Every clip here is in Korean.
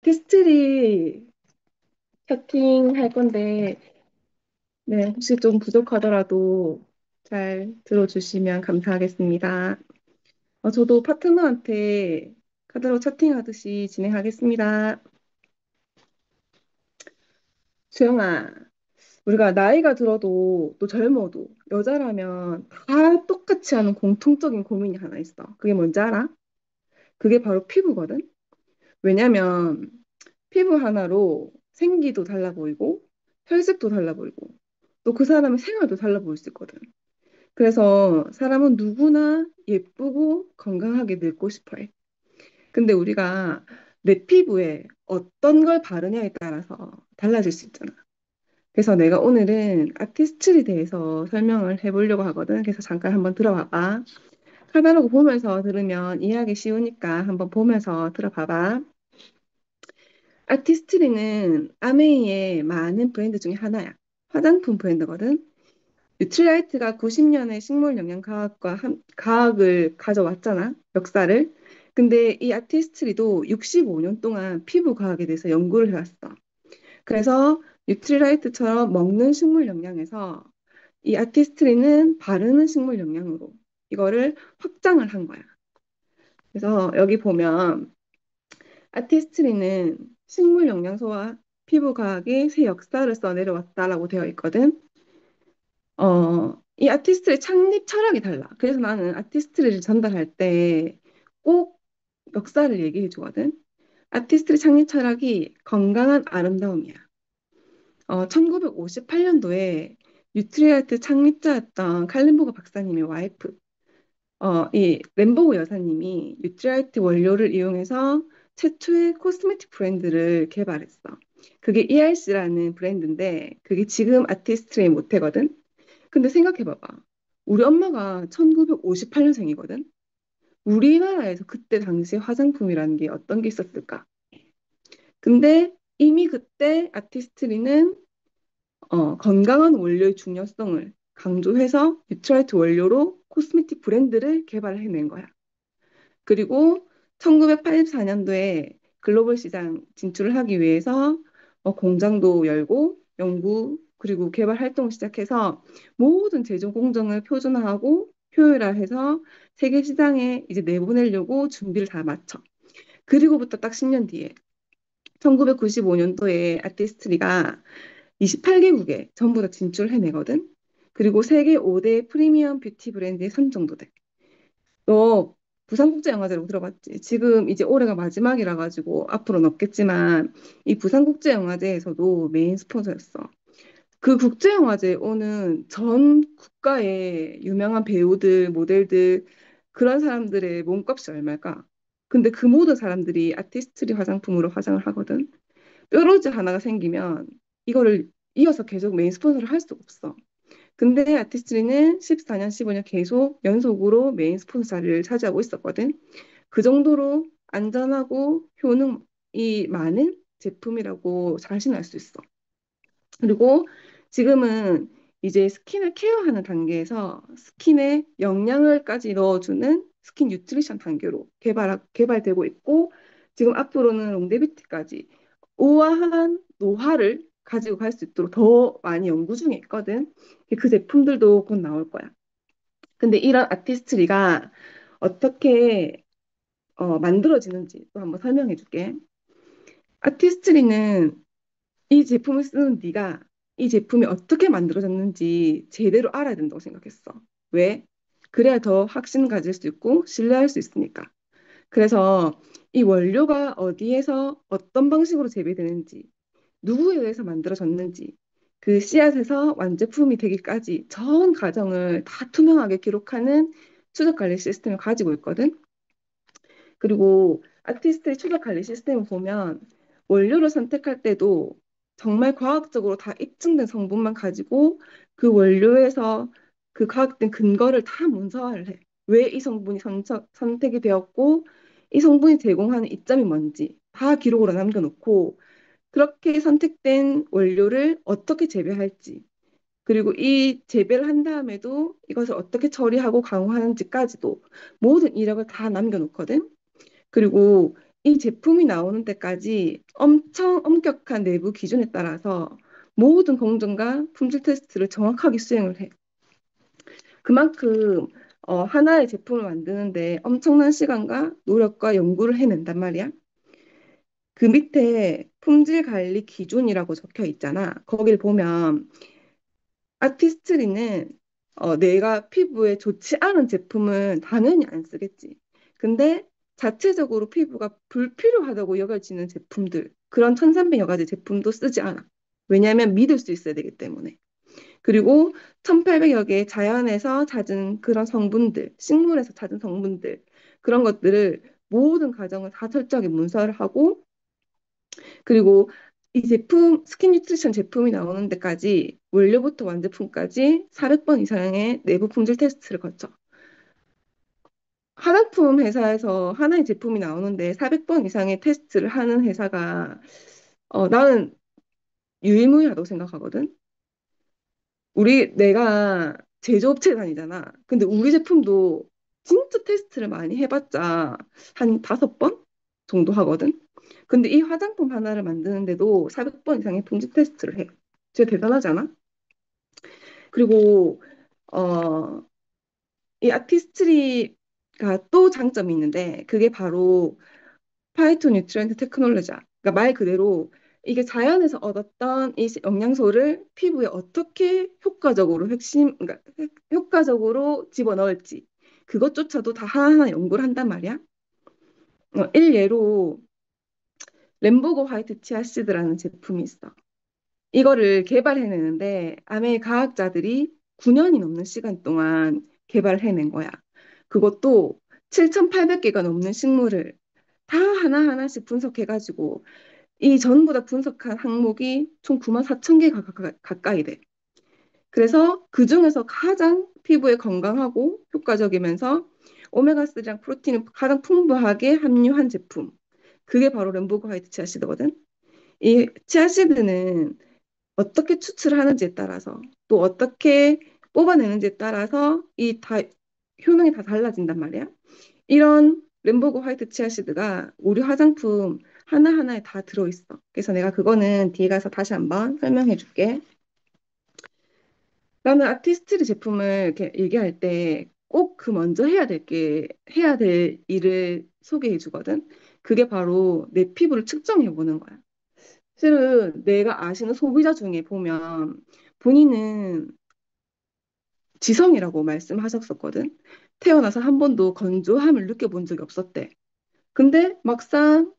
아티스트리 채팅할 건데, 네, 혹시 좀 부족하더라도 잘 들어주시면 감사하겠습니다. 저도 파트너한테 카드로 채팅하듯이 진행하겠습니다. 수영아, 우리가 나이가 들어도 또 젊어도 여자라면 다 똑같이 하는 공통적인 고민이 하나 있어. 그게 뭔지 알아? 그게 바로 피부거든. 왜냐면 피부 하나로 생기도 달라 보이고 혈색도 달라 보이고 또 그 사람의 생활도 달라 보일 수 있거든. 그래서 사람은 누구나 예쁘고 건강하게 늙고 싶어 해. 근데 우리가 내 피부에 어떤 걸 바르냐에 따라서 달라질 수 있잖아. 그래서 내가 오늘은 아티스트에 대해서 설명을 해보려고 하거든. 그래서 잠깐 한번 들어봐봐. 카다로그 보면서 들으면 이해하기 쉬우니까 한번 보면서 들어봐봐. 아티스트리는 아메이의 많은 브랜드 중에 하나야. 화장품 브랜드거든. 뉴트리라이트가 90년에 식물 영양 과학을 가져왔잖아. 역사를. 근데 이 아티스트리도 65년 동안 피부 과학에 대해서 연구를 해왔어. 그래서 뉴트리라이트처럼 먹는 식물 영양에서 이 아티스트리는 바르는 식물 영양으로 이거를 확장을 한 거야. 그래서 여기 보면 아티스트리는 식물 영양소와 피부 과학의 새 역사를 써내려왔다라고 되어 있거든. 이 아티스트의 창립 철학이 달라. 그래서 나는 아티스트를 전달할 때 꼭 역사를 얘기해 주거든. 아티스트의 창립 철학이 건강한 아름다움이야. 1958년도에 뉴트리아트 창립자였던 칼린보그 박사님의 와이프, 이 램보그 여사님이 뉴트리아트 원료를 이용해서 최초의 코스메틱 브랜드를 개발했어. 그게 ERC라는 브랜드인데 그게 지금 아티스트의 모태거든. 근데 생각해봐봐. 우리 엄마가 1958년생이거든. 우리나라에서 그때 당시 화장품이라는 게 어떤 게 있었을까? 근데 이미 그때 아티스트리는 건강한 원료의 중요성을 강조해서 뉴트라이트 원료로 코스메틱 브랜드를 개발해낸 거야. 그리고 1984년도에 글로벌 시장 진출을 하기 위해서 공장도 열고 연구 그리고 개발 활동을 시작해서 모든 제조 공정을 표준화하고 효율화해서 세계 시장에 이제 내보내려고 준비를 다 마쳐. 그리고부터 딱 10년 뒤에 1995년도에 아티스트리가 28개국에 전부 다 진출해내거든. 그리고 세계 5대 프리미엄 뷰티 브랜드에 선정도 돼. 너 부산국제영화제로 들어봤지? 지금 이제 올해가 마지막이라 가지고 앞으로는 없겠지만 이 부산국제영화제에서도 메인 스폰서였어. 그 국제영화제에 오는 전 국가의 유명한 배우들, 모델들 그런 사람들의 몸값이 얼마일까? 근데 그 모든 사람들이 아티스트리 화장품으로 화장을 하거든. 뾰루지 하나가 생기면 이거를 이어서 계속 메인 스폰서를 할 수가 없어. 근데 아티스트리는 14년, 15년 계속 연속으로 메인 스폰서 자리를 차지하고 있었거든. 그 정도로 안전하고 효능이 많은 제품이라고 자신할 수 있어. 그리고 지금은 이제 스킨을 케어하는 단계에서 스킨에 영양을까지 넣어주는 스킨 뉴트리션 단계로 개발되고 있고 지금 앞으로는 롱데비티까지 우아한 노화를 가지고 갈 수 있도록 더 많이 연구 중에 있거든. 그 제품들도 곧 나올 거야. 근데 이런 아티스트리가 어떻게 만들어지는지 또 한번 설명해 줄게. 아티스트리는 이 제품을 쓰는 네가 이 제품이 어떻게 만들어졌는지 제대로 알아야 된다고 생각했어. 왜? 그래야 더 확신 가질 수 있고 신뢰할 수 있으니까. 그래서 이 원료가 어디에서 어떤 방식으로 재배되는지, 누구에 의해서 만들어졌는지, 그 씨앗에서 완제품이 되기까지 전 과정을 다 투명하게 기록하는 추적 관리 시스템을 가지고 있거든. 그리고 아티스트의 추적 관리 시스템을 보면 원료를 선택할 때도 정말 과학적으로 다 입증된 성분만 가지고 그 원료에서 그 과학된 근거를 다 문서화를 해. 왜 이 성분이 선택이 되었고 이 성분이 제공하는 이점이 뭔지 다 기록으로 남겨놓고 그렇게 선택된 원료를 어떻게 재배할지 그리고 이 재배를 한 다음에도 이것을 어떻게 처리하고 강화하는지까지도 모든 이력을 다 남겨놓거든. 그리고 이 제품이 나오는 데까지 엄청 엄격한 내부 기준에 따라서 모든 공정과 품질 테스트를 정확하게 수행을 해. 그만큼 하나의 제품을 만드는데 엄청난 시간과 노력과 연구를 해낸단 말이야. 그 밑에 품질 관리 기준이라고 적혀 있잖아. 거길 보면 아티스트리는 내가 피부에 좋지 않은 제품은 당연히 안 쓰겠지. 근데 자체적으로 피부가 불필요하다고 여겨지는 제품들, 그런 1300여 가지 제품도 쓰지 않아. 왜냐하면 믿을 수 있어야 되기 때문에. 그리고 1800여 개의 자연에서 찾은 그런 성분들, 식물에서 찾은 성분들, 그런 것들을 모든 과정을 다 철저하게 문서를 하고, 그리고 이 제품, 스킨 뉴트리션 제품이 나오는 데까지 원료부터 완제품까지 400번 이상의 내부 품질 테스트를 거쳐. 화장품 회사에서 하나의 제품이 나오는데 400번 이상의 테스트를 하는 회사가 나는 유일무이하다고 생각하거든. 내가 제조업체 다니잖아. 근데 우리 제품도 진짜 테스트를 많이 해봤자 한 5번 정도 하거든. 근데 이 화장품 하나를 만드는데도 400번 이상의 품질 테스트를 해. 진짜 대단하지 않아? 그리고 어, 이 아티스트리가 또 장점이 있는데 그게 바로 파이토 뉴트리언트 테크놀로지야. 그러니까 말 그대로 이게 자연에서 얻었던 이 영양소를 피부에 어떻게 효과적으로 그러니까 효과적으로 집어넣을지 그것조차도 다 하나하나 연구를 한단 말이야. 일례로 램보고 화이트 치아시드라는 제품이 있어. 이거를 개발해내는데 아메 과학자들이 9년이 넘는 시간 동안 개발해낸 거야. 그것도 7,800개가 넘는 식물을 다 하나하나씩 분석해가지고 이 전부 다 분석한 항목이 총 9만 4천 개 가까이 돼. 그래서 그 중에서 가장 피부에 건강하고 효과적이면서 오메가3랑 프로틴을 가장 풍부하게 함유한 제품. 그게 바로 램보그 화이트 치아시드거든. 이 치아시드는 어떻게 추출을 하는지에 따라서 또 어떻게 뽑아내는지에 따라서 이 다 효능이 다 달라진단 말이야. 이런 램보그 화이트 치아시드가 우리 화장품 하나하나에 다 들어있어. 그래서 내가 그거는 뒤에 가서 다시 한번 설명해 줄게. 나는 아티스트리 제품을 이렇게 얘기할 때 꼭 그 먼저 해야 될 일을 소개해 주거든. 그게 바로 내 피부를 측정해 보는 거야. 실은 내가 아시는 소비자 중에 보면 본인은 지성이라고 말씀하셨었거든. 태어나서 한 번도 건조함을 느껴본 적이 없었대. 근데 막상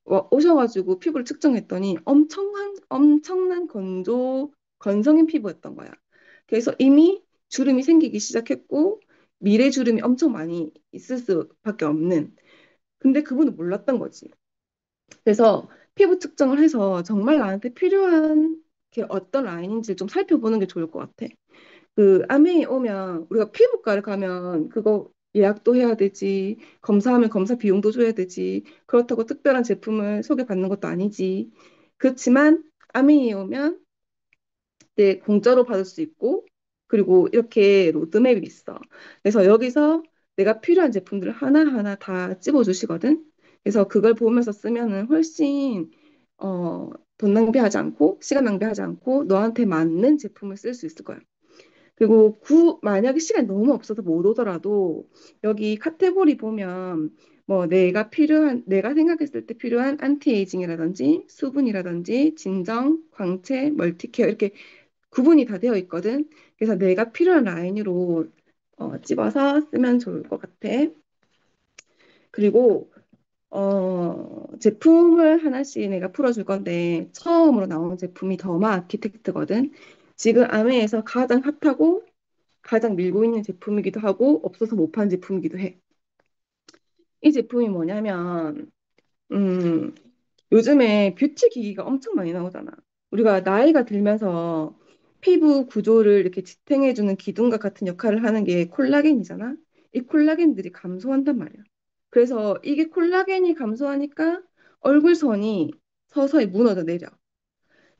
오셔가지고 피부를 측정했더니 엄청난 건성인 피부였던 거야. 그래서 이미 주름이 생기기 시작했고 미래 주름이 엄청 많이 있을 수밖에 없는. 근데 그분은 몰랐던 거지. 그래서 피부 측정을 해서 정말 나한테 필요한 게 어떤 라인인지 좀 살펴보는 게 좋을 것 같아. 그 암이 오면 우리가 피부과를 가면 그거 예약도 해야 되지, 검사하면 검사 비용도 줘야 되지, 그렇다고 특별한 제품을 소개받는 것도 아니지. 그렇지만 암이 오면 네, 공짜로 받을 수 있고 그리고 이렇게 로드맵이 있어. 그래서 여기서 내가 필요한 제품들을 하나하나 다 찝어주시거든. 그래서 그걸 보면서 쓰면은 훨씬 어, 돈 낭비하지 않고 시간 낭비하지 않고 너한테 맞는 제품을 쓸 수 있을 거야. 그리고 만약에 시간이 너무 없어서 못 오더라도 여기 카테고리 보면 뭐 내가 생각했을 때 필요한 안티에이징이라든지 수분이라든지 진정, 광채, 멀티케어 이렇게 구분이 다 되어 있거든. 그래서 내가 필요한 라인으로 집어서 쓰면 좋을 것 같아. 그리고 제품을 하나씩 내가 풀어줄 건데 처음으로 나오는 제품이 더마 아키텍트거든. 지금 아메에서 가장 핫하고 가장 밀고 있는 제품이기도 하고 없어서 못 파는 제품이기도 해. 이 제품이 뭐냐면 음, 요즘에 뷰티 기기가 엄청 많이 나오잖아. 우리가 나이가 들면서 피부 구조를 이렇게 지탱해주는 기둥과 같은 역할을 하는 게 콜라겐이잖아. 이 콜라겐들이 감소한단 말이야. 그래서 이게 콜라겐이 감소하니까 얼굴선이 서서히 무너져 내려.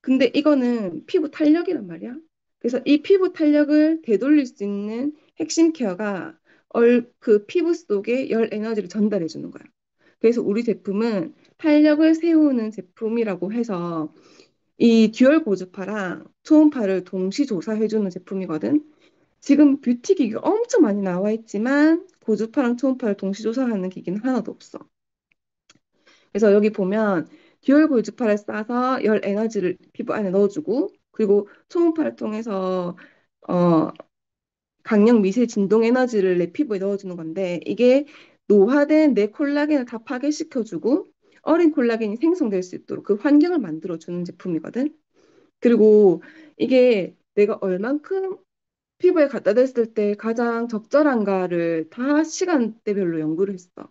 근데 이거는 피부 탄력이란 말이야. 그래서 이 피부 탄력을 되돌릴 수 있는 핵심 케어가 그 피부 속에 열 에너지를 전달해 주는 거야. 그래서 우리 제품은 탄력을 세우는 제품이라고 해서 이 듀얼 고주파랑 초음파를 동시 조사해주는 제품이거든. 지금 뷰티 기기가 엄청 많이 나와 있지만 고주파랑 초음파를 동시 조사하는 기기는 하나도 없어. 그래서 여기 보면 듀얼 고주파를 쏴서 열 에너지를 피부 안에 넣어주고 그리고 초음파를 통해서 어, 강력 미세 진동 에너지를 내 피부에 넣어주는 건데 이게 노화된 내 콜라겐을 다 파괴시켜주고 어린 콜라겐이 생성될 수 있도록 그 환경을 만들어주는 제품이거든. 그리고 이게 내가 얼만큼 피부에 갖다 댔을 때 가장 적절한가를 다 시간대별로 연구를 했어.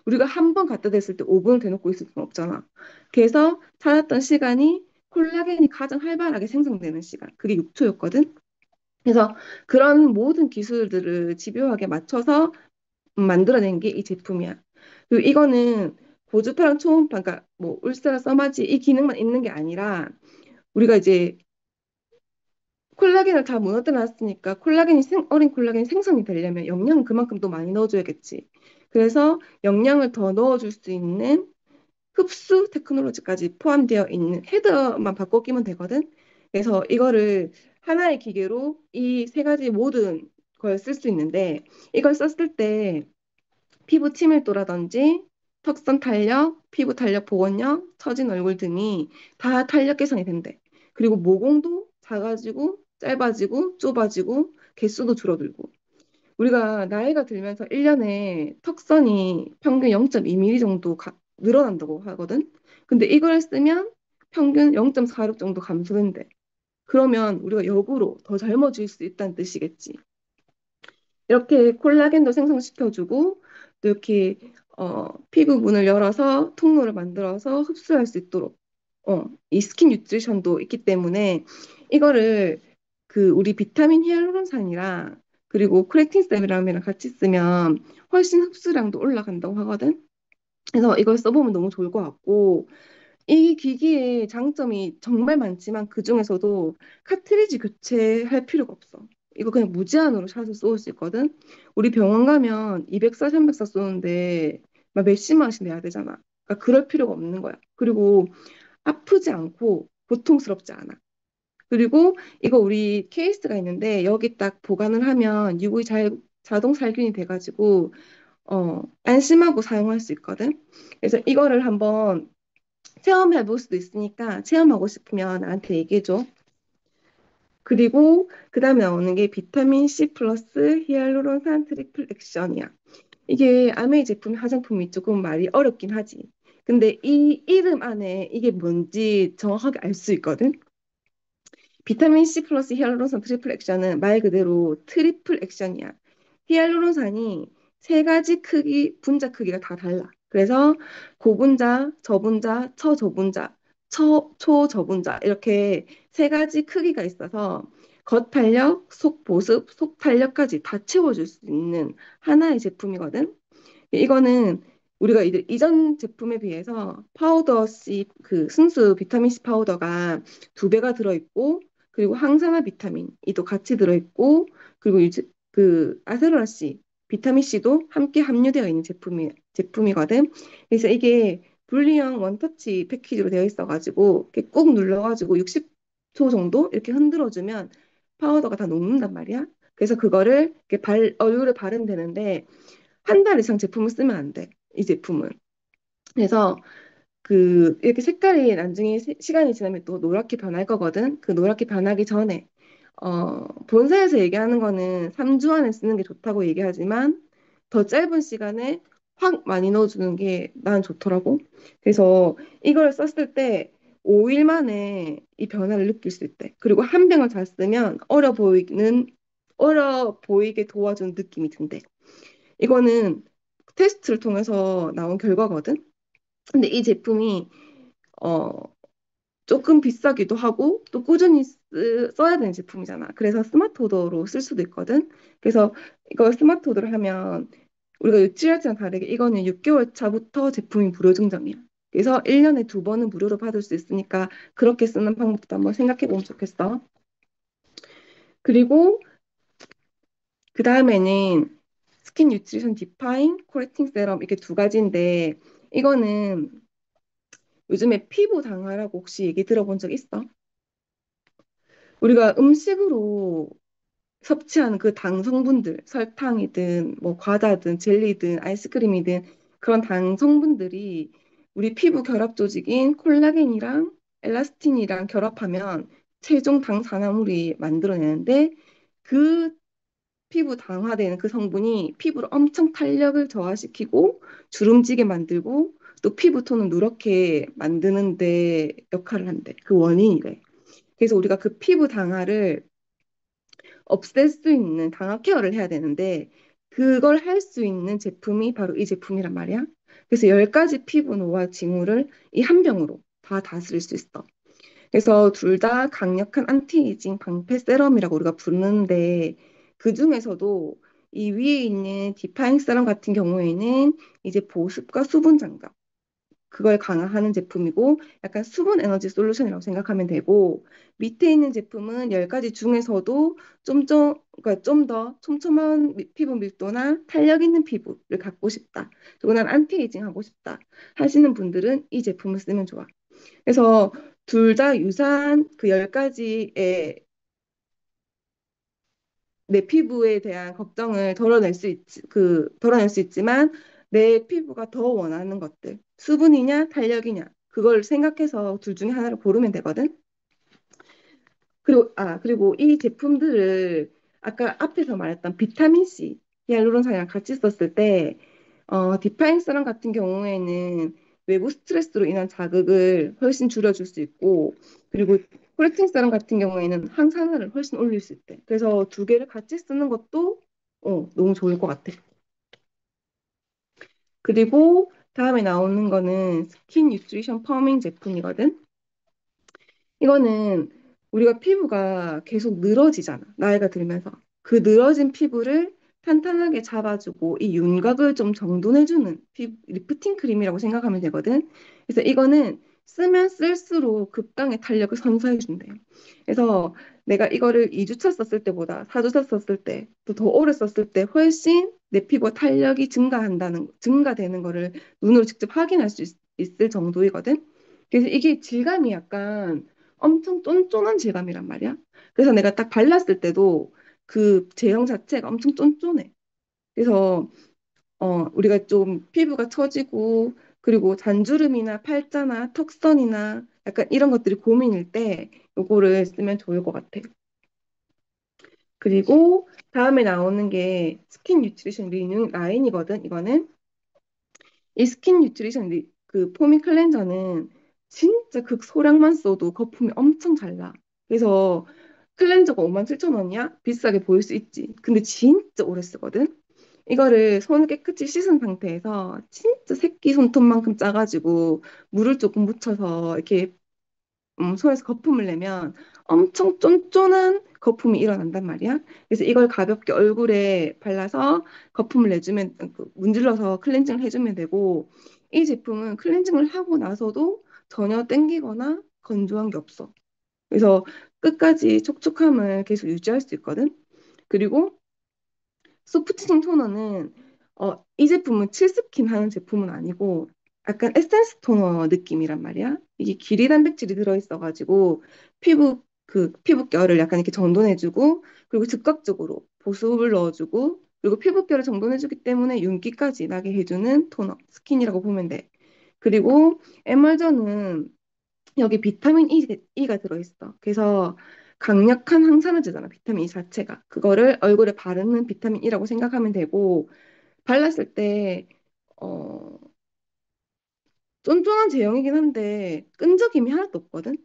우리가 한 번 갖다 댔을 때 5분을 대놓고 있을 수는 없잖아. 그래서 찾았던 시간이 콜라겐이 가장 활발하게 생성되는 시간. 그게 6초였거든. 그래서 그런 모든 기술들을 집요하게 맞춰서 만들어낸 게 이 제품이야. 그리고 이거는 고주파랑 초음파, 그러니까 뭐 울세라 써마지 이 기능만 있는 게 아니라 우리가 이제 콜라겐을 다 무너뜨려 놨으니까 어린 콜라겐이 생성이 되려면 영양은 그만큼 또 많이 넣어줘야겠지. 그래서 영양을 더 넣어줄 수 있는 흡수 테크놀로지까지 포함되어 있는 헤더만 바꿔 끼면 되거든. 그래서 이거를 하나의 기계로 이 세 가지 모든 걸 쓸 수 있는데 이걸 썼을 때 피부 치밀도라든지 턱선 탄력, 피부 탄력 복원력, 처진 얼굴 등이 다 탄력 개선이 된대. 그리고 모공도 작아지고 짧아지고 좁아지고 개수도 줄어들고. 우리가 나이가 들면서 1년에 턱선이 평균 0.2mm 정도 늘어난다고 하거든. 근데 이걸 쓰면 평균 0.46 정도 감소된대. 그러면 우리가 역으로 더 젊어질 수 있다는 뜻이겠지. 이렇게 콜라겐도 생성시켜주고 또 이렇게 피부 문을 열어서 통로를 만들어서 흡수할 수 있도록 이 스킨 뉴트리션도 있기 때문에 이거를 그 우리 비타민 히알루론산이랑 그리고 크레틴 세럼이랑 같이 쓰면 훨씬 흡수량도 올라간다고 하거든. 그래서 이걸 써보면 너무 좋을 것 같고 이 기기의 장점이 정말 많지만 그중에서도 카트리지 교체할 필요가 없어. 이거 그냥 무제한으로 샷을 쏘을 수 있거든. 우리 병원 가면 200사, 300사 쏘는데 막 몇십만 원씩 내야 되잖아. 그러니까 그럴 필요가 없는 거야. 그리고 아프지 않고 고통스럽지 않아. 그리고 이거 우리 케이스가 있는데 여기 딱 보관을 하면 자동 살균이 돼가지고 안심하고 사용할 수 있거든. 그래서 이거를 한번 체험해 볼 수도 있으니까 체험하고 싶으면 나한테 얘기해줘. 그리고 그 다음에 나오는 게 비타민 C 플러스 히알루론산 트리플 액션이야. 이게 아메이 제품 화장품이 조금 말이 어렵긴 하지. 근데 이 이름 안에 이게 뭔지 정확하게 알 수 있거든. 비타민 C 플러스 히알루론산 트리플 액션은 말 그대로 트리플 액션이야. 히알루론산이 세 가지 크기, 분자 크기가 다 달라. 그래서 고분자, 저분자, 처저분자, 초저분자 이렇게 세 가지 크기가 있어서 겉탄력, 속보습, 속탄력까지 다 채워줄 수 있는 하나의 제품이거든. 이거는 우리가 이전 제품에 비해서 파우더 C 그 순수 비타민 C 파우더가 2배가 들어있고 그리고 항산화 비타민이 또 같이 들어있고 그리고 그 아세로라 C 비타민 C도 함께 함유되어 있는 제품이거든. 그래서 이게 분리형 원터치 패키지로 되어 있어가지고 이렇게 꾹 눌러가지고 60초 정도 이렇게 흔들어주면 파우더가 다 녹는단 말이야. 그래서 그거를 이렇게 얼굴에 바르면 되는데 한 달 이상 제품을 쓰면 안 돼. 이 제품은. 그래서 그 이렇게 색깔이 나중에 시간이 지나면 또 노랗게 변할 거거든. 그 노랗게 변하기 전에 본사에서 얘기하는 거는 3주 안에 쓰는 게 좋다고 얘기하지만 더 짧은 시간에 확 많이 넣어주는 게 난 좋더라고. 그래서 이걸 썼을 때 5일 만에 이 변화를 느낄 수 있대. 그리고 한 병을 다 쓰면 어려 보이게 도와주는 느낌이 든대. 이거는 테스트를 통해서 나온 결과거든. 근데 이 제품이 어 조금 비싸기도 하고 또 꾸준히 써야 되는 제품이잖아. 그래서 스마트 오더로 쓸 수도 있거든. 그래서 이거 스마트 오더를 하면 우리가 유치할지랑 다르게 이거는 6개월 차부터 제품이 무료 증정이야. 그래서 1년에 2번은 무료로 받을 수 있으니까 그렇게 쓰는 방법도 한번 생각해 보면 좋겠어. 그리고 그 다음에는 스킨 뉴트리션 디파인, 코렉팅 세럼 이렇게 두 가지인데 이거는 요즘에 피부 당화라고 혹시 얘기 들어본 적 있어? 우리가 음식으로 섭취하는 그 당 성분들, 설탕이든 뭐 과자든 젤리든 아이스크림이든 그런 당 성분들이 우리 피부 결합 조직인 콜라겐이랑 엘라스틴이랑 결합하면 최종 당산화물이 만들어내는데 그 피부 당화되는 그 성분이 피부를 엄청 탄력을 저하시키고 주름지게 만들고 또 피부톤을 누렇게 만드는 데 역할을 한대. 그 원인이래. 그래서 우리가 그 피부 당화를 없앨 수 있는 당화 케어를 해야 되는데 그걸 할 수 있는 제품이 바로 이 제품이란 말이야. 그래서 10가지 피부 노화 징후를 이 한 병으로 다 다스릴 수 있어. 그래서 둘 다 강력한 안티에이징 방패 세럼이라고 우리가 부르는데 그 중에서도 이 위에 있는 디파잉 세럼 같은 경우에는 이제 보습과 수분 장벽 그걸 강화하는 제품이고 약간 수분 에너지 솔루션이라고 생각하면 되고 밑에 있는 제품은 10가지 중에서도 그러니까 좀 더 촘촘한 피부 밀도나 탄력 있는 피부를 갖고 싶다. 그리고 난 안티에이징 하고 싶다. 하시는 분들은 이 제품을 쓰면 좋아. 그래서 둘 다 유사한 그 10가지의 내 피부에 대한 걱정을 덜어낼 수 있지만 내 피부가 더 원하는 것들, 수분이냐, 탄력이냐, 그걸 생각해서 둘 중에 하나를 고르면 되거든. 그리고 이 제품들을 아까 앞에서 말했던 비타민 C, 히알루론산이랑 같이 썼을 때, 디파인 세럼 같은 경우에는 외부 스트레스로 인한 자극을 훨씬 줄여줄 수 있고, 그리고 프로틴 세럼 같은 경우에는 항산화를 훨씬 올릴 수 있대. 그래서 두 개를 같이 쓰는 것도 너무 좋을 것 같아. 그리고 다음에 나오는 거는 스킨 뉴트리션 펌밍 제품이거든. 이거는 우리가 피부가 계속 늘어지잖아. 나이가 들면서. 그 늘어진 피부를 탄탄하게 잡아주고 이 윤곽을 좀 정돈해주는 리프팅 크림이라고 생각하면 되거든. 그래서 이거는 쓰면 쓸수록 극강의 탄력을 선사해준대요. 그래서 내가 이거를 2주차 썼을 때보다 4주차 썼을 때, 또 더 오래 썼을 때 훨씬 내 피부가 탄력이 증가되는 거를 눈으로 직접 확인할 수 있을 정도이거든. 그래서 이게 질감이 약간 엄청 쫀쫀한 질감이란 말이야. 그래서 내가 딱 발랐을 때도 그 제형 자체가 엄청 쫀쫀해. 그래서 우리가 좀 피부가 처지고 그리고 잔주름이나 팔자나 턱선이나 약간 이런 것들이 고민일 때 요거를 쓰면 좋을 것 같아. 그리고 다음에 나오는 게 스킨 뉴트리션 리뉴 라인이거든. 이거는 이 스킨 뉴트리션 그 포밍 클렌저는 진짜 극소량만 써도 거품이 엄청 잘 나. 그래서 클렌저가 57,000원이야? 비싸게 보일 수 있지. 근데 진짜 오래 쓰거든. 이거를 손을 깨끗이 씻은 상태에서 진짜 새끼 손톱만큼 짜가지고 물을 조금 묻혀서 이렇게 손에서 거품을 내면 엄청 쫀쫀한 거품이 일어난단 말이야. 그래서 이걸 가볍게 얼굴에 발라서 거품을 내주면 문질러서 클렌징을 해주면 되고 이 제품은 클렌징을 하고 나서도 전혀 땡기거나 건조한 게 없어. 그래서 끝까지 촉촉함을 계속 유지할 수 있거든. 그리고 소프트징 토너는 이 제품은 칠스킨 하는 제품은 아니고 약간 에센스 토너 느낌이란 말이야. 이게 길이 단백질이 들어있어가지고 피부결을 약간 이렇게 정돈해주고 그리고 즉각적으로 보습을 넣어주고 그리고 피부결을 정돈해주기 때문에 윤기까지 나게 해주는 토너 스킨이라고 보면 돼. 그리고 에멀전은 여기 비타민 E가 들어있어. 그래서 강력한 항산화제잖아, 비타민 E 자체가. 그거를 얼굴에 바르는 비타민 E라고 생각하면 되고, 발랐을 때, 어, 쫀쫀한 제형이긴 한데, 끈적임이 하나도 없거든?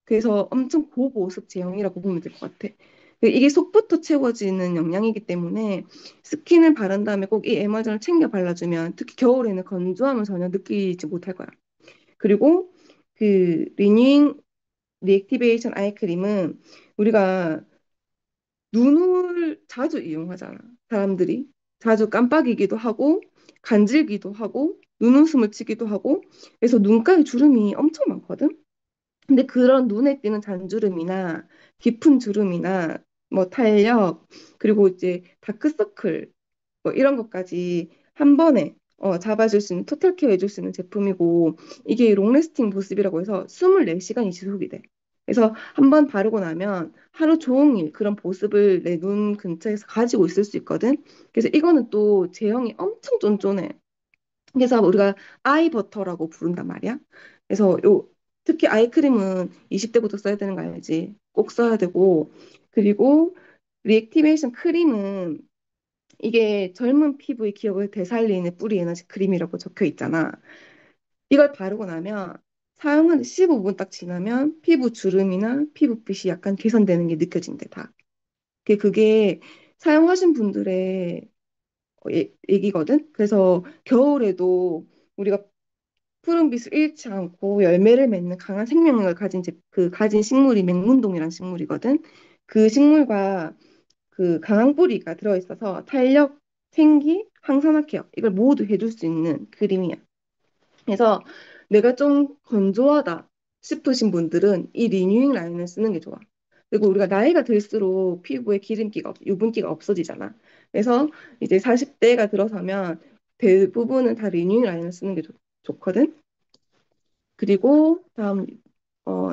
그래서 엄청 고보습 제형이라고 보면 될 것 같아. 이게 속부터 채워지는 영양이기 때문에 스킨을 바른 다음에 꼭 이 에멀전을 챙겨 발라주면 특히 겨울에는 건조함을 전혀 느끼지 못할 거야. 그리고 그 리액티베이션 아이크림은 우리가 눈을 자주 이용하잖아. 사람들이 자주 깜빡이기도 하고 간질기도 하고 눈웃음을 치기도 하고 그래서 눈가에 주름이 엄청 많거든. 근데 그런 눈에 띄는 잔주름이나 깊은 주름이나 뭐 탄력 그리고 이제 다크서클 뭐 이런 것까지 한 번에 잡아줄 수 있는 토탈 케어 해줄 수 있는 제품이고 이게 롱래스팅 보습이라고 해서 24시간이 지속이 돼. 그래서 한번 바르고 나면 하루 종일 그런 보습을 내 눈 근처에서 가지고 있을 수 있거든. 그래서 이거는 또 제형이 엄청 쫀쫀해. 그래서 우리가 아이 버터라고 부른단 말이야. 그래서 특히 아이크림은 20대부터 써야 되는 거 알지? 꼭 써야 되고 그리고 리액티베이션 크림은 이게 젊은 피부의 기억을 되살리는 뿌리 에너지 크림이라고 적혀 있잖아. 이걸 바르고 나면 사용한 지 15분 딱 지나면 피부 주름이나 피부빛이 약간 개선되는 게 느껴진대, 다. 그게 사용하신 분들의 얘기거든. 그래서 겨울에도 우리가 푸른빛을 잃지 않고 열매를 맺는 강한 생명력을 가진 식물이 맹문동이라는 식물이거든. 그 식물과 그 강한 뿌리가 들어있어서 탄력, 생기, 항산화 케어 이걸 모두 해줄 수 있는 크림이야. 그래서 내가 좀 건조하다 싶으신 분들은 이 리뉴잉 라인을 쓰는 게 좋아. 그리고 우리가 나이가 들수록 피부에 유분기가 없어지잖아. 그래서 이제 40대가 들어서면 대부분은 다 리뉴잉 라인을 쓰는 게 좋거든. 그리고 다음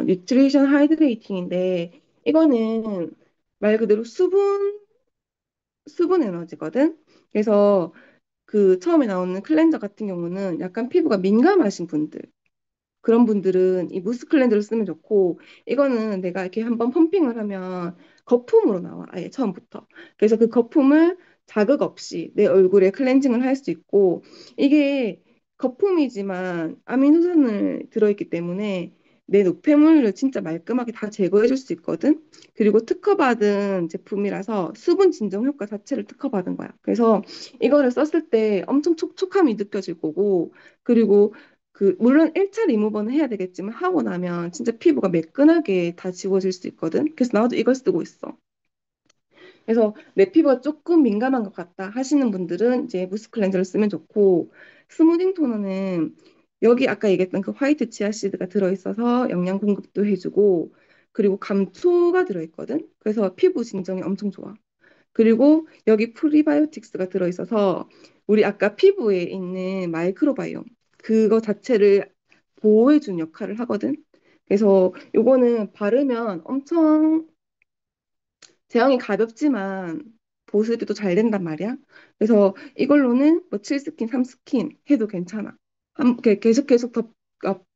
뉴트리션 하이드레이팅인데 이거는 말 그대로 수분 에너지거든. 그래서 그 처음에 나오는 클렌저 같은 경우는 약간 피부가 민감하신 분들 그런 분들은 이 무스 클렌저를 쓰면 좋고 이거는 내가 이렇게 한번 펌핑을 하면 거품으로 나와 아예 처음부터. 그래서 그 거품을 자극 없이 내 얼굴에 클렌징을 할 수 있고 이게 거품이지만 아미노산을 들어있기 때문에 내 노폐물을 진짜 말끔하게 다 제거해 줄 수 있거든. 그리고 특허받은 제품이라서 수분 진정 효과 자체를 특허받은 거야. 그래서 이거를 썼을 때 엄청 촉촉함이 느껴질 거고 그리고 물론 1차 리무버는 해야 되겠지만 하고 나면 진짜 피부가 매끈하게 다 지워질 수 있거든. 그래서 나도 이걸 쓰고 있어. 그래서 내 피부가 조금 민감한 것 같다 하시는 분들은 이제 무스 클렌저를 쓰면 좋고 스무딩 토너는 여기 아까 얘기했던 그 화이트 치아씨드가 들어있어서 영양 공급도 해주고 그리고 감초가 들어있거든. 그래서 피부 진정이 엄청 좋아. 그리고 여기 프리바이오틱스가 들어있어서 우리 아까 피부에 있는 마이크로바이옴 그거 자체를 보호해준 역할을 하거든. 그래서 요거는 바르면 엄청 제형이 가볍지만 보습이 또 잘 된단 말이야. 그래서 이걸로는 뭐 7스킨, 3스킨 해도 괜찮아. 계속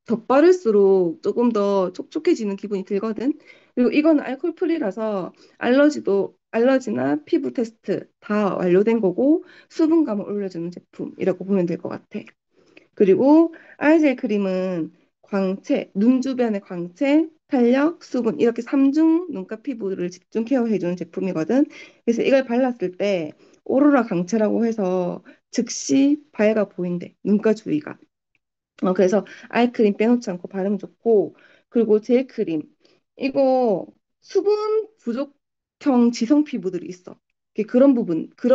덧바를수록 조금 더 촉촉해지는 기분이 들거든. 그리고 이건 알코올 프리라서 알러지나 피부 테스트 다 완료된 거고 수분감을 올려주는 제품이라고 보면 될 것 같아. 그리고 아이젤 크림은 눈 주변의 광채, 탄력, 수분 이렇게 삼중 눈가 피부를 집중 케어해주는 제품이거든. 그래서 이걸 발랐을 때 오로라 광채라고 해서 즉시 밝아 보인대. 눈가 주위가. 그래서 아이크림 빼놓지 않고 바르면 좋고, 그리고 젤크림. 이거 수분 부족형 지성 피부들이 있어. 그런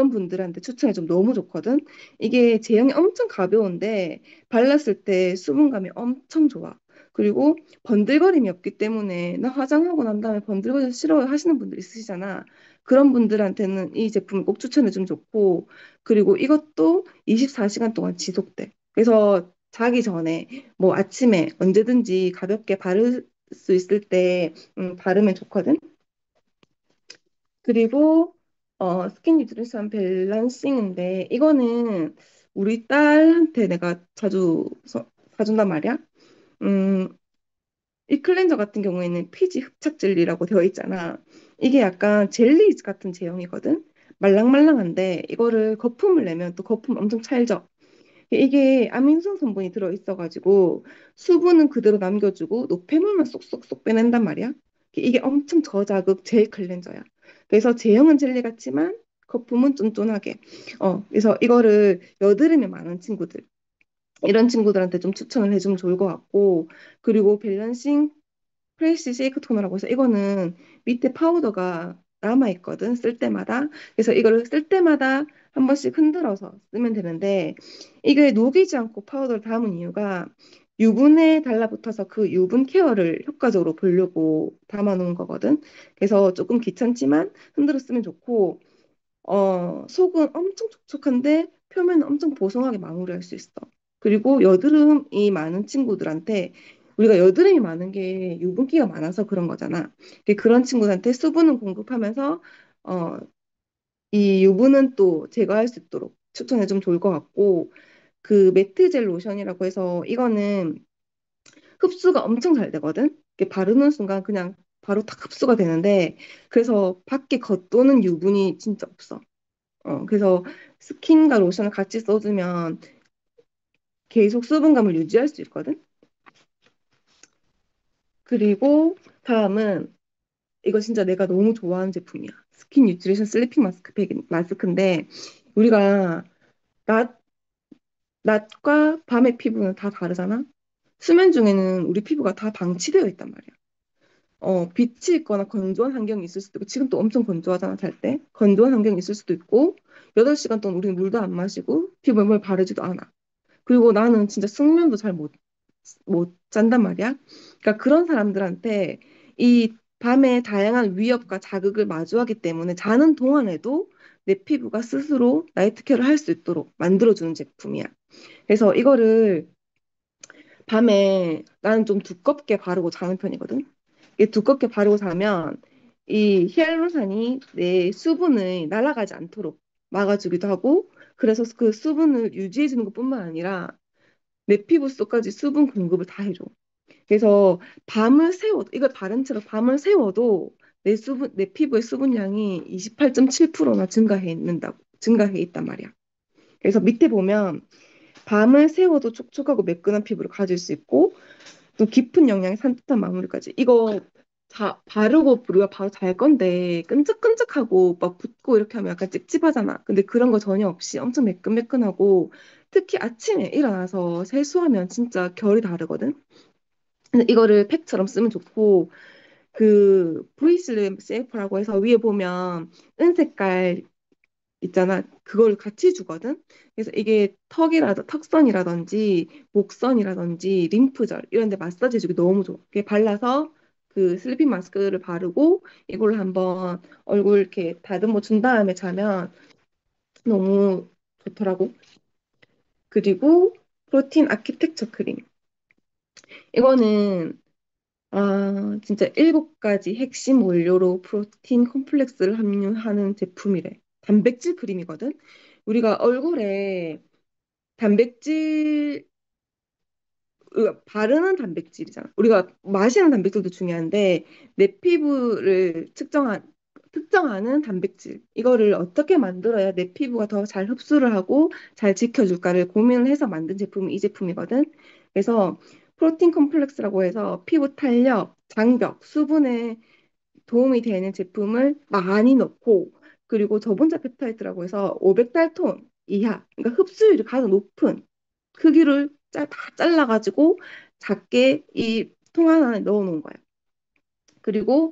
분들한테 추천해 좀 너무 좋거든. 이게 제형이 엄청 가벼운데, 발랐을 때 수분감이 엄청 좋아. 그리고 번들거림이 없기 때문에, 나 화장하고 난 다음에 번들거려서 싫어 하시는 분들 있으시잖아. 그런 분들한테는 이 제품을 꼭 추천해 주면 좋고, 그리고 이것도 24시간 동안 지속돼. 그래서 자기 전에 뭐 아침에 언제든지 가볍게 바를 수 있을 때 바르면 좋거든. 그리고 스킨 뉴트리션 밸런싱인데 이거는 우리 딸한테 내가 사준단 말이야. 음, 이 클렌저 같은 경우에는 피지 흡착 젤리라고 되어 있잖아. 이게 약간 젤리 같은 제형이거든. 말랑말랑한데 이거를 거품을 내면 또 거품 엄청 찰져. 이게 아민성 성분이 들어있어가지고 수분은 그대로 남겨주고 노폐물만 쏙쏙쏙 빼낸단 말이야. 이게 엄청 저자극 젤 클렌저야. 그래서 제형은 젤리 같지만 거품은 쫀쫀하게. 그래서 이거를 여드름이 많은 친구들, 이런 친구들한테 좀 추천을 해주면 좋을 것 같고, 그리고 밸런싱 프레쉬 쉐이크 토너라고 해서 이거는 밑에 파우더가 남아있거든, 쓸 때마다. 그래서 이거를 쓸 때마다 한 번씩 흔들어서 쓰면 되는데, 이게 녹이지 않고 파우더를 담은 이유가 유분에 달라붙어서 그 유분 케어를 효과적으로 보려고 담아놓은 거거든. 그래서 조금 귀찮지만 흔들어 쓰면 좋고, 속은 엄청 촉촉한데 표면을 엄청 보송하게 마무리할 수 있어. 그리고 여드름이 많은 친구들한테 우리가 여드름이 많은 게 유분기가 많아서 그런 거잖아. 그런 친구들한테 수분을 공급하면서 어, 이 유분은 또 제거할 수 있도록 추천해 주면 좋을 것 같고 그 매트 젤 로션이라고 해서 이거는 흡수가 엄청 잘 되거든. 이게 바르는 순간 그냥 바로 탁 흡수가 되는데 그래서 밖에 겉도는 유분이 진짜 없어. 그래서 스킨과 로션을 같이 써주면 계속 수분감을 유지할 수 있거든. 그리고 다음은 이거 진짜 내가 너무 좋아하는 제품이야. 스킨 뉴트리션 슬리핑 마스크인데 우리가 낮, 낮과 밤의 피부는 다 다르잖아. 수면 중에는 우리 피부가 다 방치되어 있단 말이야. 빛이 있거나 건조한 환경이 있을 수도 있고, 지금 또 엄청 건조하잖아, 잘 때. 건조한 환경이 있을 수도 있고, 8시간 동안 우리는 물도 안 마시고, 피부에 뭘 바르지도 않아. 그리고 나는 진짜 숙면도 잘 못 잔단 말이야. 그러니까 그런 사람들한테 이 밤에 다양한 위협과 자극을 마주하기 때문에 자는 동안에도 내 피부가 스스로 나이트 케어를 할 수 있도록 만들어주는 제품이야. 그래서 이거를 밤에 나는 좀 두껍게 바르고 자는 편이거든. 이게 두껍게 바르고 자면 이 히알루론산이 내 수분을 날아가지 않도록 막아주기도 하고 그래서 그 수분을 유지해주는 것뿐만 아니라 내 피부 속까지 수분 공급을 다 해줘. 그래서 밤을 새워도 이걸 바른 채로 밤을 새워도 내 피부의 수분량이 28.7%나 증가해 있단 말이야. 그래서 밑에 보면 밤을 새워도 촉촉하고 매끈한 피부를 가질 수 있고 또 깊은 영양의 산뜻한 마무리까지. 이거 바르고 우리가 바로 잘 건데 끈적끈적하고 막 붓고 이렇게 하면 약간 찝찝하잖아. 근데 그런 거 전혀 없이 엄청 매끈매끈하고 특히 아침에 일어나서 세수하면 진짜 결이 다르거든. 그래서 이거를 팩처럼 쓰면 좋고 그 브이슬림 셀프라고 해서 위에 보면 은색깔 있잖아. 그걸 같이 주거든. 그래서 이게 턱선이라든지 목선이라든지 림프절 이런 데 마사지 해주기 너무 좋아. 이게 발라서 그 슬리핑 마스크를 바르고 이걸 한번 얼굴 이렇게 다듬어 준 다음에 자면 너무 좋더라고. 그리고 프로틴 아키텍처 크림. 이거는 진짜 7가지 핵심 원료로 프로틴 콤플렉스를 함유하는 제품이래. 단백질 크림이거든. 우리가 얼굴에 단백질, 우리가 바르는 단백질이잖아. 우리가 마시는 단백질도 중요한데, 내 피부를 특정하는 단백질. 이거를 어떻게 만들어야 내 피부가 더 잘 흡수를 하고 잘 지켜줄까를 고민을 해서 만든 제품이 이 제품이거든. 그래서 프로틴 컴플렉스라고 해서 피부 탄력, 장벽, 수분에 도움이 되는 제품을 많이 넣고 그리고 저분자 펩타이드라고 해서 500달톤 이하, 그러니까 흡수율이 가장 높은 크기를 다 잘라가지고 작게 이 통 하나에 넣어놓은 거예요. 그리고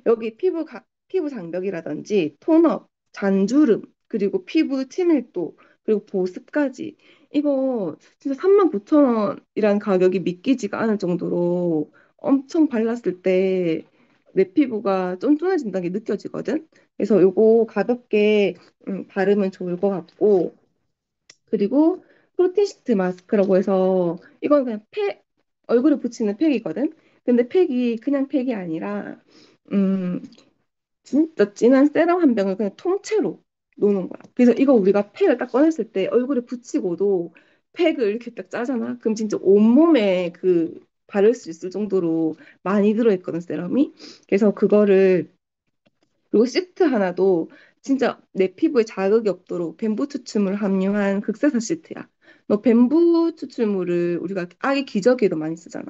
여기 피부 장벽이라든지 톤업, 잔주름, 그리고 피부 친밀도, 그리고 보습까지 이거 진짜 39,000원이라는 가격이 믿기지가 않을 정도로 엄청 발랐을 때 내 피부가 쫀쫀해진다는 게 느껴지거든. 그래서 요거 가볍게 바르면 좋을 것 같고 그리고 프로틴 시트 마스크라고 해서 이건 그냥 얼굴에 붙이는 팩이거든. 근데 팩이 그냥 팩이 아니라 음 진짜 진한 세럼 한 병을 그냥 통째로 놓는 거야. 그래서 이거 우리가 팩을 딱 꺼냈을 때 얼굴에 붙이고도 팩을 이렇게 딱 짜잖아. 그럼 진짜 온몸에 그 바를 수 있을 정도로 많이 들어있거든, 세럼이. 그래서 그거를 그리고 시트 하나도 진짜 내 피부에 자극이 없도록 뱀부 추출물 함유한 극세사 시트야. 너 뱀부 추출물을 우리가 아기 기저귀에도 많이 쓰잖아.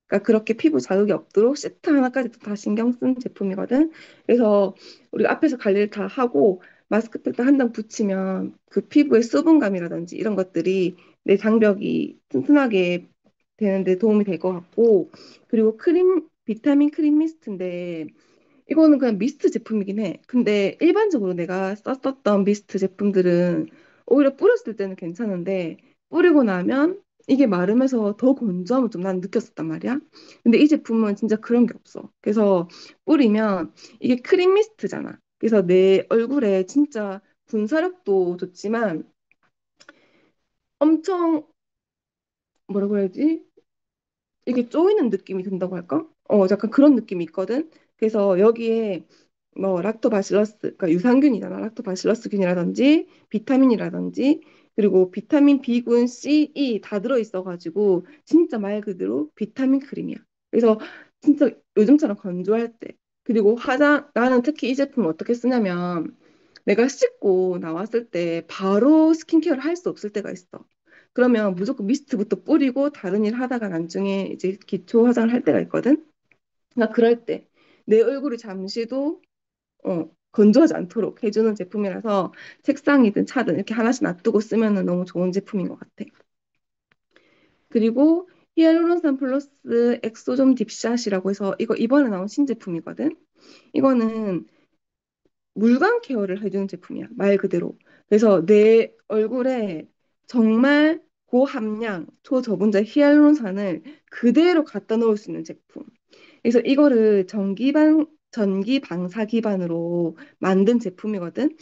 그러니까 그렇게 피부 자극이 없도록 시트 하나까지도 다 신경 쓴 제품이거든. 그래서 우리가 앞에서 관리를 다 하고 마스크팩도 한 장 붙이면 그 피부의 수분감이라든지 이런 것들이 내 장벽이 튼튼하게 되는데 도움이 될 것 같고 그리고 비타민 크림 미스트인데 이거는 그냥 미스트 제품이긴 해. 근데 일반적으로 내가 썼었던 미스트 제품들은 오히려 뿌렸을 때는 괜찮은데 뿌리고 나면 이게 마르면서 더 건조함을 좀 난 느꼈었단 말이야. 근데 이 제품은 진짜 그런 게 없어. 그래서 뿌리면 이게 크림 미스트잖아. 그래서 내 얼굴에 진짜 분사력도 좋지만 엄청 뭐라고 해야지? 이게 쪼이는 느낌이 든다고 할까? 약간 그런 느낌이 있거든. 그래서 여기에 뭐 락토바실러스, 그러니까 유산균이잖아. 락토바실러스균이라든지 비타민이라든지 그리고 비타민 B군, C, E 다 들어있어가지고 진짜 말 그대로 비타민 크림이야. 그래서 진짜 요즘처럼 건조할 때 그리고 화장 나는 특히 이 제품 어떻게 쓰냐면 내가 씻고 나왔을 때 바로 스킨케어를 할 수 없을 때가 있어. 그러면 무조건 미스트부터 뿌리고 다른 일 하다가 나중에 이제 기초 화장을 할 때가 있거든. 그러니까 그럴 때 내 얼굴이 잠시도 건조하지 않도록 해주는 제품이라서 책상이든 차든 이렇게 하나씩 놔두고 쓰면은 너무 좋은 제품인 것 같아. 그리고 히알루론산 플러스 엑소좀 딥샷이라고 해서 이거 이번에 나온 신제품이거든. 이거는 물광 케어를 해주는 제품이야. 말 그대로. 그래서 내 얼굴에 정말 고함량 초저분자 히알루론산을 그대로 갖다 놓을 수 있는 제품. 그래서 이거를 전기 방사 기반으로 만든 제품이거든.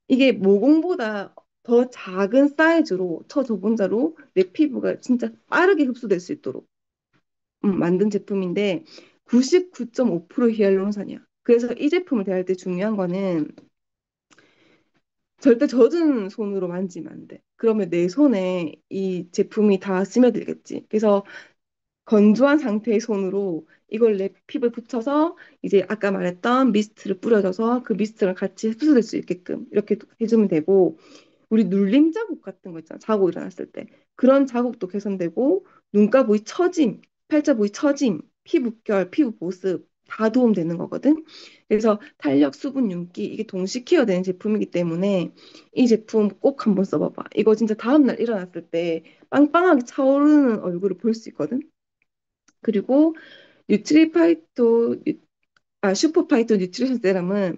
이게 모공보다 더 작은 사이즈로 초저분자로 내 피부가 진짜 빠르게 흡수될 수 있도록 만든 제품인데 99.5% 히알루론산이야. 그래서 이 제품을 대할 때 중요한 거는 절대 젖은 손으로 만지면 안 돼. 그러면 내 손에 이 제품이 다 스며들겠지. 그래서 건조한 상태의 손으로 이걸 내 피부에 붙여서 이제 아까 말했던 미스트를 뿌려줘서 그 미스트랑 같이 흡수될 수 있게끔 이렇게 해주면 되고 우리 눌림 자국 같은 거 있잖아. 자고 일어났을 때. 그런 자국도 개선되고 눈가 부위 처짐, 팔자 부위 처짐, 피부결, 피부 보습 다 도움되는 거거든. 그래서 탄력, 수분, 윤기 이게 동시 케어되는 제품이기 때문에 이 제품 꼭 한번 써봐봐. 이거 진짜 다음날 일어났을 때 빵빵하게 차오르는 얼굴을 볼 수 있거든. 그리고 뉴트리파이토, 슈퍼파이토 뉴트리션 세럼은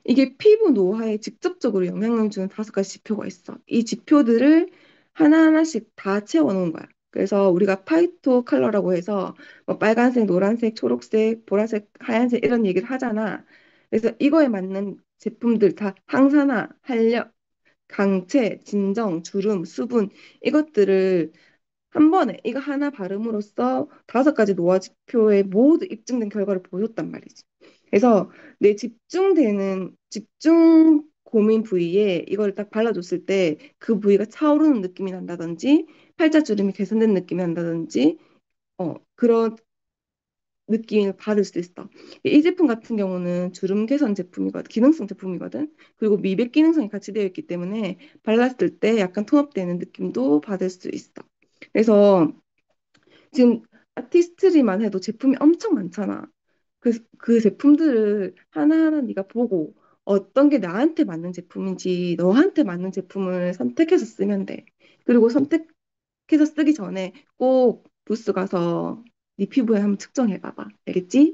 이게 피부 노화에 직접적으로 영향을 주는 5가지 지표가 있어. 이 지표들을 하나하나씩 다 채워놓은 거야. 그래서 우리가 파이토 컬러라고 해서 뭐 빨간색, 노란색, 초록색, 보라색, 하얀색 이런 얘기를 하잖아. 그래서 이거에 맞는 제품들 다 항산화, 활력, 강체, 진정, 주름, 수분 이것들을 한 번에 이거 하나 발음으로써 5가지 노화 지표에 모두 입증된 결과를 보여줬단 말이지. 그래서 내 집중 고민 부위에 이걸 딱 발라줬을 때 그 부위가 차오르는 느낌이 난다든지 팔자주름이 개선된 느낌이 난다든지 그런 느낌을 받을 수 있어. 이 제품 같은 경우는 주름 개선 제품이거든, 기능성 제품이거든. 그리고 미백 기능성이 같이 되어 있기 때문에 발랐을 때 약간 톤업되는 느낌도 받을 수 있어. 그래서 지금 아티스트리만 해도 제품이 엄청 많잖아. 그 제품들을 하나하나 네가 보고 어떤 게 나한테 맞는 제품인지 너한테 맞는 제품을 선택해서 쓰면 돼. 그리고 선택해서 쓰기 전에 꼭 부스 가서 네 피부에 한번 측정해 봐봐. 알겠지?